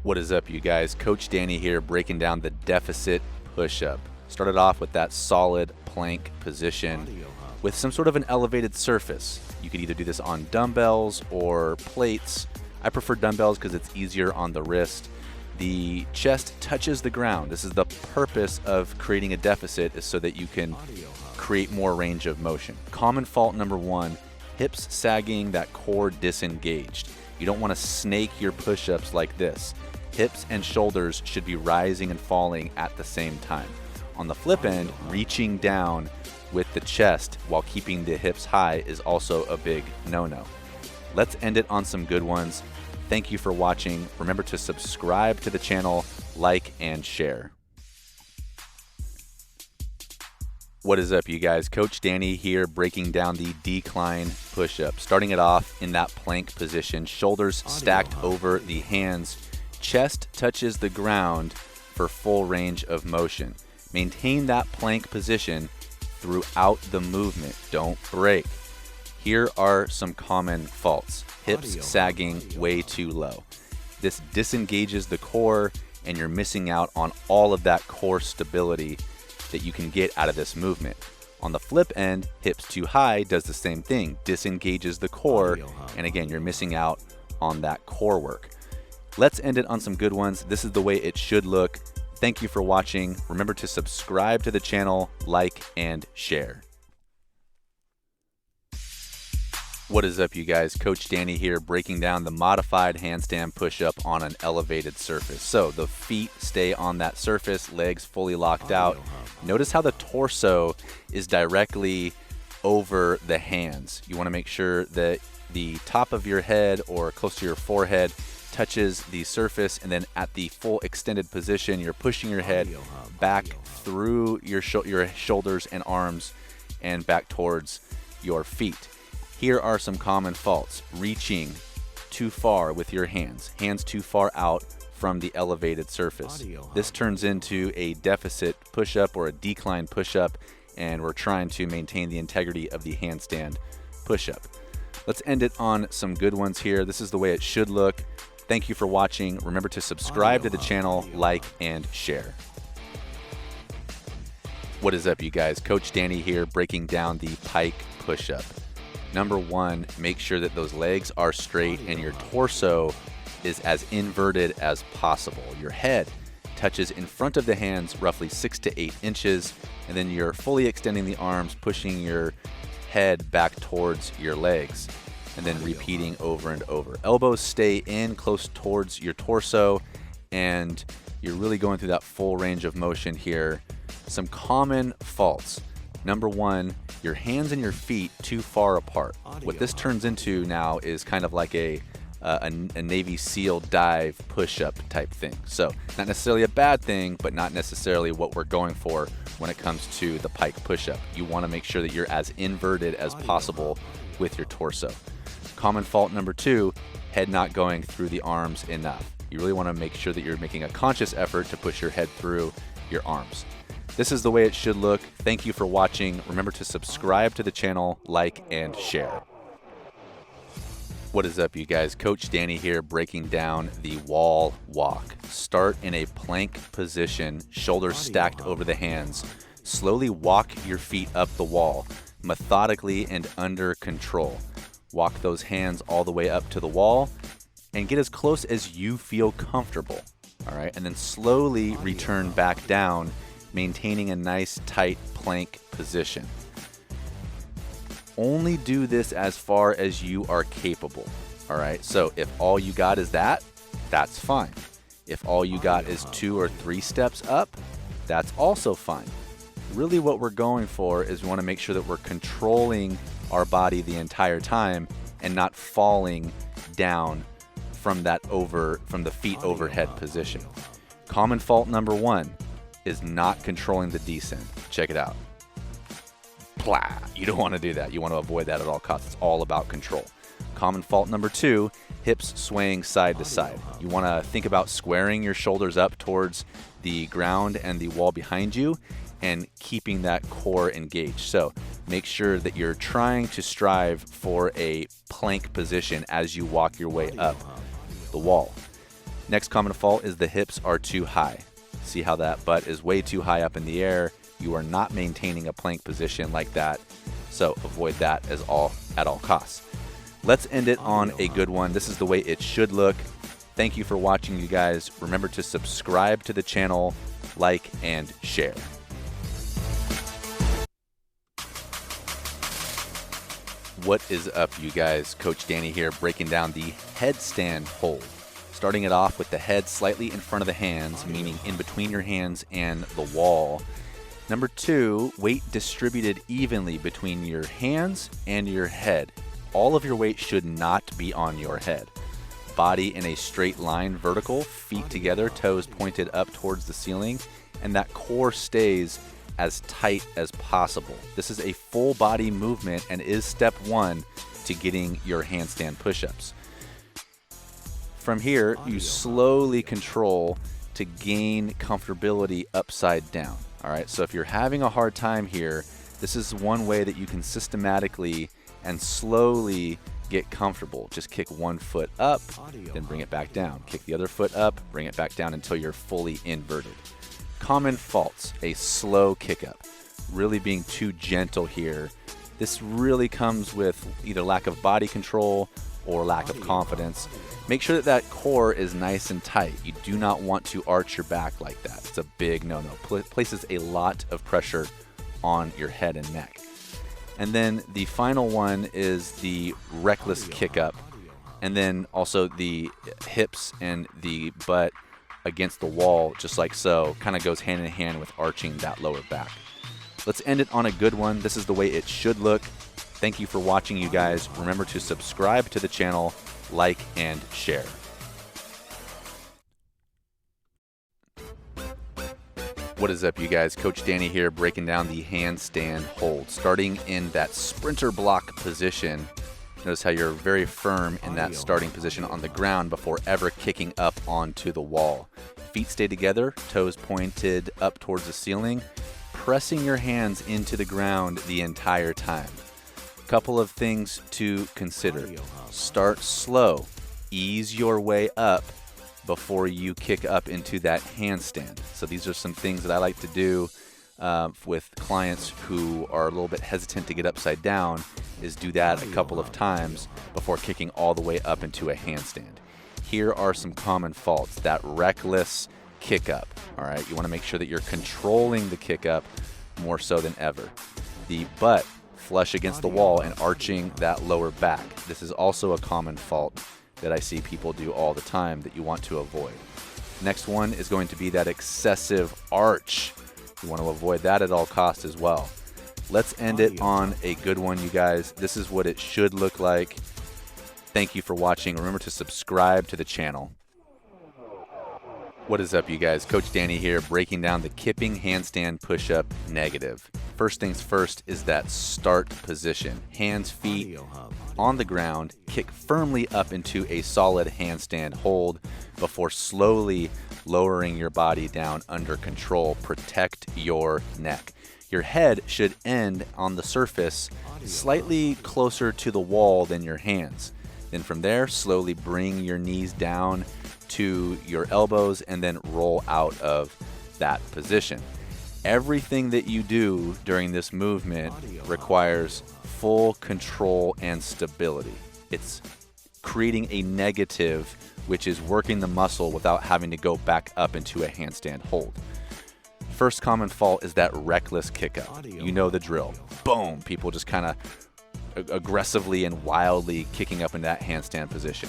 What is up, you guys? Coach Danny here, breaking down the deficit push-up. Started off with that solid plank position with some sort of an elevated surface. You could either do this on dumbbells or plates. I prefer dumbbells because it's easier on the wrist. The chest touches the ground. This is the purpose of creating a deficit, is so that you can create more range of motion. Common fault number one, hips sagging, that core disengaged. You don't want to snake your push-ups like this. Hips and shoulders should be rising and falling at the same time. On the flip end, reaching down with the chest while keeping the hips high is also a big no-no. Let's end it on some good ones. Thank you for watching. Remember to subscribe to the channel, like, and share. What is up, you guys? Coach Danny here, breaking down the decline push-up. Starting it off in that plank position, shoulders stacked over the hands. Chest touches the ground for full range of motion. Maintain that plank position throughout the movement. Don't break. Here are some common faults. Hips sagging way too low. This disengages the core, and you're missing out on all of that core stability that you can get out of this movement. On the flip end, hips too high does the same thing, disengages the core, and again, you're missing out on that core work. Let's end it on some good ones. This is the way it should look. Thank you for watching. Remember to subscribe to the channel, like, and share. What is up, you guys? Coach Danny here, breaking down the modified handstand push-up on an elevated surface. So the feet stay on that surface, legs fully locked out. Notice how the torso is directly over the hands. You want to make sure that the top of your head or close to your forehead touches the surface, and then at the full extended position, you're pushing your head back through your shoulders and arms and back towards your feet. Here are some common faults. Reaching too far with your hands too far out from the elevated surface. This turns into a deficit push-up or a decline push-up, and we're trying to maintain the integrity of the handstand push-up. Let's end it on some good ones here. This is the way it should look. Thank you for watching. Remember to subscribe to the channel, like, and share. What is up, you guys? Coach Danny here, breaking down the Pike Push Up. Number one, make sure that those legs are straight and your torso is as inverted as possible. Your head touches in front of the hands roughly 6 to 8 inches, and then you're fully extending the arms, pushing your head back towards your legs, and then repeating over and over. Elbows stay in close towards your torso, and you're really going through that full range of motion here. Some common faults. Number one, your hands and your feet too far apart. What this turns into now is kind of like a Navy SEAL dive push-up type thing. So not necessarily a bad thing, but not necessarily what we're going for when it comes to the Pike push-up. You want to make sure that you're as inverted as possible with your torso. Common fault number two, head not going through the arms enough. You really want to make sure that you're making a conscious effort to push your head through your arms. This is the way it should look. Thank you for watching. Remember to subscribe to the channel, like, and share. What is up, you guys? Coach Danny here, breaking down the wall walk. Start in a plank position, shoulders stacked over the hands. Slowly walk your feet up the wall, methodically and under control. Walk those hands all the way up to the wall and get as close as you feel comfortable. All right, and then slowly return back down, maintaining a nice tight plank position. Only do this as far as you are capable. All right, so if all you got is that, that's fine. If all you got is 2 or 3 steps up, that's also fine. Really what we're going for is we want to make sure that we're controlling our body the entire time and not falling down from the feet overhead position. Common fault number one is not controlling the descent. Check it out. Plah. You don't want to do that. You want to avoid that at all costs. It's all about control. Common fault number two, hips swaying side to side. You want to think about squaring your shoulders up towards the ground and the wall behind you and keeping that core engaged. So make sure that you're trying to strive for a plank position as you walk your way up the wall. Next common fault is the hips are too high. See how that butt is way too high up in the air? You are not maintaining a plank position like that, so avoid that at all costs. Let's end it on a good one. This is the way it should look. Thank you for watching, you guys. Remember to subscribe to the channel, like, and share. What is up, you guys? Coach Danny here, breaking down the headstand hold. Starting it off with the head slightly in front of the hands, meaning in between your hands and the wall. Number 2, weight distributed evenly between your hands and your head. All of your weight should not be on your head. Body in a straight line, vertical, feet together, toes pointed up towards the ceiling, and that core stays as tight as possible. This is a full body movement and is step 1 to getting your handstand push-ups. From here, you slowly control to gain comfortability upside down. All right, so if you're having a hard time here, this is one way that you can systematically and slowly get comfortable. Just kick one foot up, then bring it back down. Kick the other foot up, bring it back down until you're fully inverted. Common faults, a slow kick up, really being too gentle here. This really comes with either lack of body control or lack of confidence. Make sure that that core is nice and tight. You do not want to arch your back like that. It's a big no-no. Places a lot of pressure on your head and neck. And then the final one is the reckless kick up. And then also the hips and the butt against the wall, just like so, kind of goes hand in hand with arching that lower back. Let's end it on a good one. This is the way it should look. Thank you for watching, you guys. Remember to subscribe to the channel, like, and share. What is up, you guys? Coach Danny here, breaking down the handstand hold. Starting in that sprinter block position. Notice how you're very firm in that starting position on the ground before ever kicking up onto the wall. Feet stay together, toes pointed up towards the ceiling, pressing your hands into the ground the entire time. Couple of things to consider. Start slow. Ease your way up before you kick up into that handstand. So these are some things that I like to do with clients who are a little bit hesitant to get upside down, is do that a couple of times before kicking all the way up into a handstand. Here are some common faults. That reckless kick up. All right, you want to make sure that you're controlling the kick up more so than ever. The butt flush against the wall and arching that lower back. This is also a common fault that I see people do all the time that you want to avoid. Next one is going to be that excessive arch. You want to avoid that at all costs as well. Let's end it on a good one, you guys. This is what it should look like. Thank you for watching. Remember to subscribe to the channel. What is up, you guys? Coach Danny here, breaking down the Kipping handstand push-up negative. First things first is that start position. Hands, feet on the ground, kick firmly up into a solid handstand hold before slowly lowering your body down under control. Protect your neck. Your head should end on the surface slightly closer to the wall than your hands. Then from there, slowly bring your knees down to your elbows and then roll out of that position. Everything that you do during this movement requires full control and stability. It's creating a negative, which is working the muscle without having to go back up into a handstand hold. First common fault is that reckless kick up. You know the drill. Boom! People just kind of aggressively and wildly kicking up in that handstand position.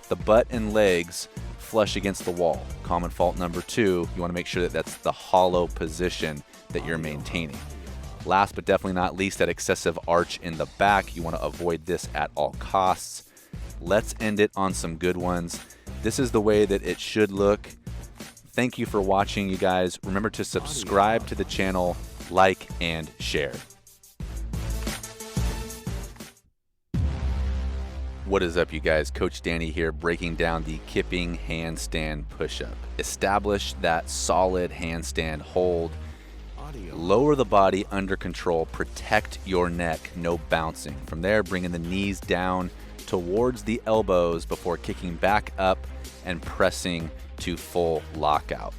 The butt and legs flush against the wall. Common fault number 2, you want to make sure that that's the hollow position that you're maintaining. Last but definitely not least, that excessive arch in the back. You want to avoid this at all costs. Let's end it on some good ones. This is the way that it should look. Thank you for watching, you guys. Remember to subscribe to the channel, like, and share. What is up, you guys? Coach Danny here, breaking down the Kipping handstand push-up. Establish that solid handstand hold. Lower the body under control. Protect your neck. No bouncing. From there, bringing the knees down towards the elbows before kicking back up and pressing to full lockout.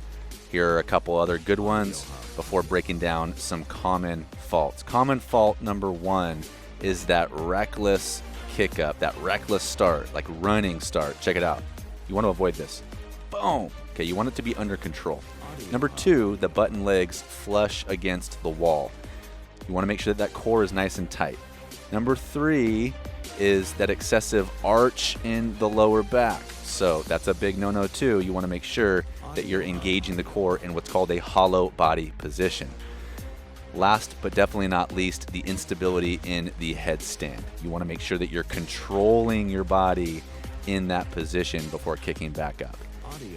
Here are a couple other good ones before breaking down some common faults. Common fault number one is that reckless kick up, that reckless start, like running start. Check it out. You want to avoid this. Boom. Okay, you want it to be under control. Number two, the button legs flush against the wall. You want to make sure that core is nice and tight. Number three is that excessive arch in the lower back. So that's a big no-no too. You want to make sure that you're engaging the core in what's called a hollow body position. Last but definitely not least, the instability in the headstand. You want to make sure that you're controlling your body in that position before kicking back up.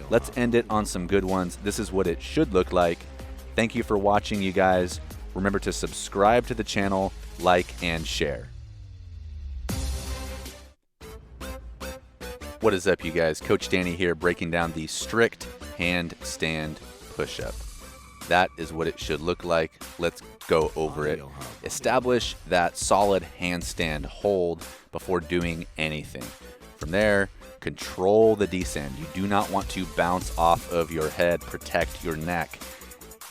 Let's end it on some good ones. This is what it should look like. Thank you for watching, you guys. Remember to subscribe to the channel, like, and share. What is up, you guys? Coach Danny here, breaking down the strict handstand push-up. That is what it should look like. Let's go over it. Establish that solid handstand hold before doing anything. From there, control the descend. You do not want to bounce off of your head. Protect your neck.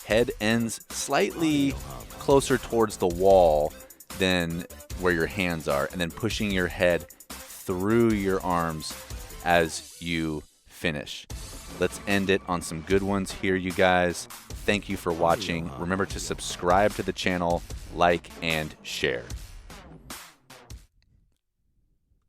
Head ends slightly closer towards the wall than where your hands are, and then pushing your head through your arms as you finish. Let's end it on some good ones here, you guys. Thank you for watching. Remember to subscribe to the channel, like, and share.